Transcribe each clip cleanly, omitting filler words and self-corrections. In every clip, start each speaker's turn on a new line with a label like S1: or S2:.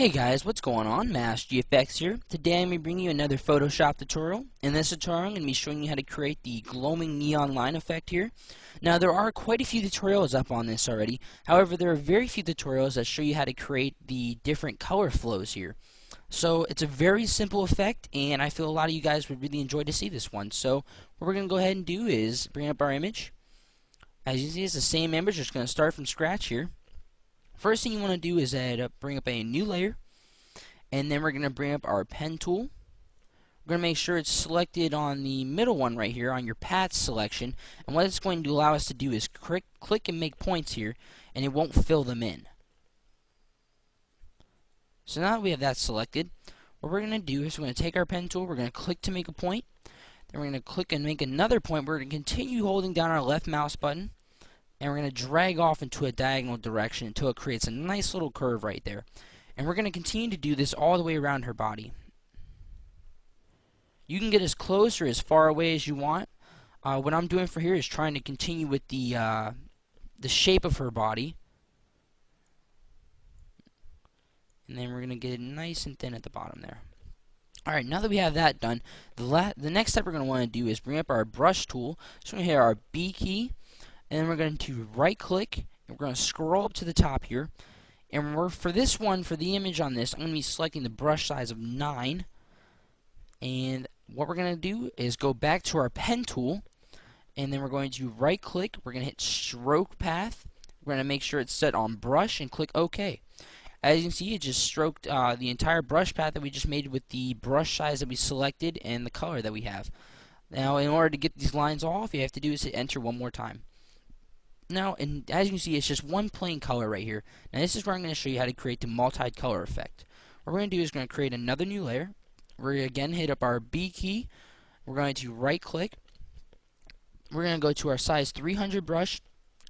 S1: Hey guys, what's going on? MassGFX here. Today I'm going to bring you another Photoshop tutorial. In this tutorial I'm going to be showing you how to create the glowing neon line effect here. Now there are quite a few tutorials up on this already. However, there are very few tutorials that show you how to create the different color flows here. So it's a very simple effect, and I feel a lot of you guys would really enjoy to see this one. So what we're going to go ahead and do is bring up our image. As you see, it's the same image, just going to start from scratch here. First thing you want to do is bring up a new layer, and then we're going to bring up our pen tool. We're going to make sure it's selected on the middle one right here on your path selection, and what it's going to allow us to do is click and make points here, and it won't fill them in. So now that we have that selected, what we're going to do is we're going to take our pen tool, we're going to click to make a point, then we're going to click and make another point. We're going to continue holding down our left mouse button, and we're going to drag off into a diagonal direction until it creates a nice little curve right there. And we're going to continue to do this all the way around her body. You can get as close or as far away as you want. What I'm doing for here is trying to continue with the shape of her body. And then we're going to get it nice and thin at the bottom there. Alright, now that we have that done, the next step we're going to want to do is bring up our brush tool. So we're going to hit our B key, and then we're going to right click, and we're going to scroll up to the top here. And for this one, for the image on this, I'm going to be selecting the brush size of 9. And what we're going to do is go back to our pen tool, and then we're going to right click, we're going to hit stroke path, we're going to make sure it's set on brush and click OK. As you can see, it just stroked the entire brush path that we just made with the brush size that we selected and the color that we have. Now, in order to get these lines off, you have to do is hit enter one more time. Now, and as you can see, it's just one plain color right here. Now, this is where I'm going to show you how to create the multi-color effect. What we're going to do is we're going to create another new layer. We're going to again hit up our B key. We're going to right click. We're going to go to our size 300 brush,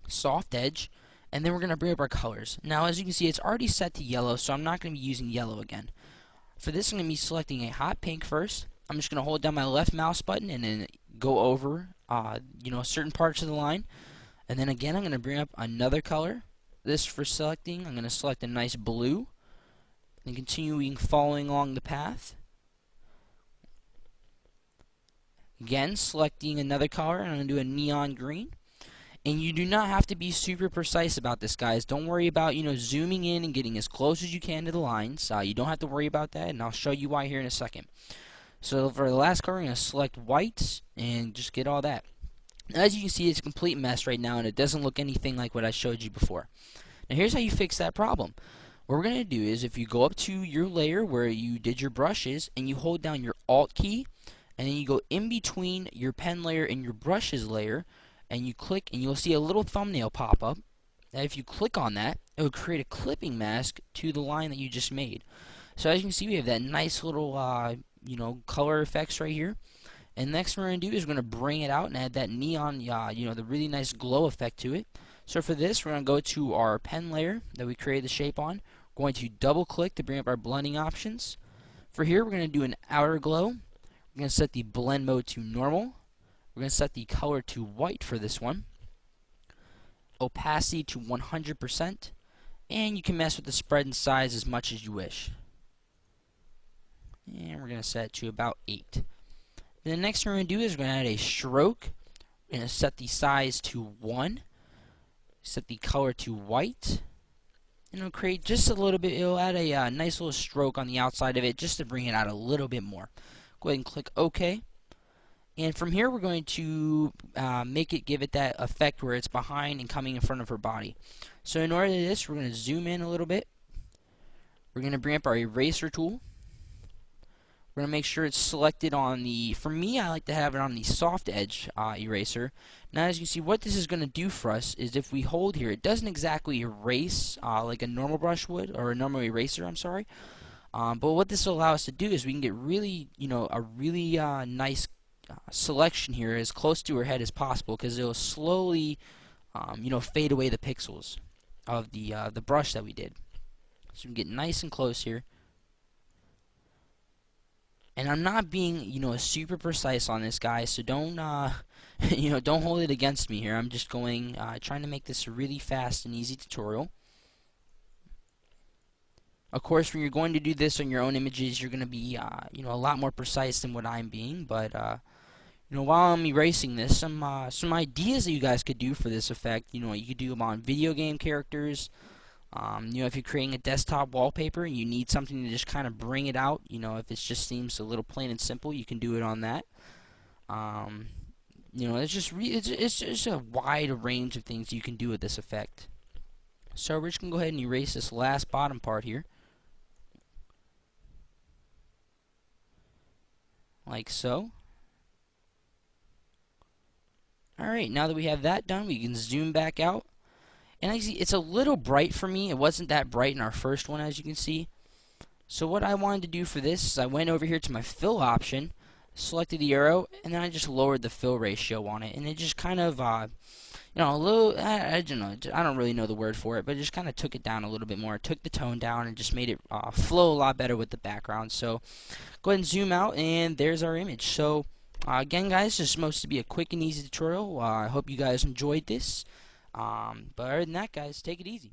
S1: soft edge, and then we're going to bring up our colors. Now, as you can see, it's already set to yellow, so I'm not going to be using yellow again. For this, I'm going to be selecting a hot pink first. I'm just going to hold down my left mouse button and then go over, certain parts of the line. And then again, I'm going to bring up another color. This for selecting, I'm going to select a nice blue. And continuing following along the path. Again, selecting another color, and I'm going to do a neon green. And you do not have to be super precise about this, guys. Don't worry about, zooming in and getting as close as you can to the lines. You don't have to worry about that, and I'll show you why here in a second. So for the last color, I'm going to select white and just get all that. As you can see, it's a complete mess right now, and it doesn't look anything like what I showed you before. Now here's how you fix that problem. What we're going to do is, if you go up to your layer where you did your brushes, and you hold down your Alt key, and then you go in between your pen layer and your brushes layer, and you click, and you'll see a little thumbnail pop up. Now if you click on that, it will create a clipping mask to the line that you just made. So as you can see, we have that nice little, color effects right here. And next we're going to do is we're going to bring it out and add that neon, the really nice glow effect to it. So for this, we're going to go to our pen layer that we created the shape on. We're going to double click to bring up our blending options. For here, we're going to do an outer glow. We're going to set the blend mode to normal. We're going to set the color to white for this one. Opacity to 100%. And you can mess with the spread and size as much as you wish. And we're going to set it to about 8. Then the next thing we're going to do is we're going to add a stroke. We're going to set the size to 1. Set the color to white. And it'll create just a little bit, it'll add a nice little stroke on the outside of it just to bring it out a little bit more. Go ahead and click OK. And from here we're going to give it that effect where it's behind and coming in front of her body. So in order to do this, we're going to zoom in a little bit. We're going to bring up our eraser tool. We're going to make sure it's selected on the, for me, I like to have it on the soft edge eraser. Now as you can see, what this is going to do for us is if we hold here, it doesn't exactly erase like a normal brush would, or a normal eraser, I'm sorry. But what this will allow us to do is we can get really, a really nice selection here as close to her head as possible, because it will slowly, fade away the pixels of the brush that we did. So we can get nice and close here. And I'm not being, super precise on this, guys, so don't, don't hold it against me here. I'm just trying to make this a really fast and easy tutorial. Of course, when you're going to do this on your own images, you're going to be, a lot more precise than what I'm being. But while I'm erasing this, some ideas that you guys could do for this effect. You could do them on video game characters. If you're creating a desktop wallpaper and you need something to just kind of bring it out, if it just seems a little plain and simple, you can do it on that. Um, it's just a wide range of things you can do with this effect. So we're just gonna go ahead and erase this last bottom part here, like so. Alright, now that we have that done, we can zoom back out. And I see it's a little bright for me. It wasn't that bright in our first one, as you can see. So what I wanted to do for this is I went over here to my fill option, selected the arrow, and then I just lowered the fill ratio on it. And it just kind of, a little, I don't know, I don't really know the word for it, but it just kind of took it down a little bit more. It took the tone down and just made it flow a lot better with the background. So go ahead and zoom out, and there's our image. So again, guys, this is supposed to be a quick and easy tutorial. I hope you guys enjoyed this. But other than that, guys, take it easy.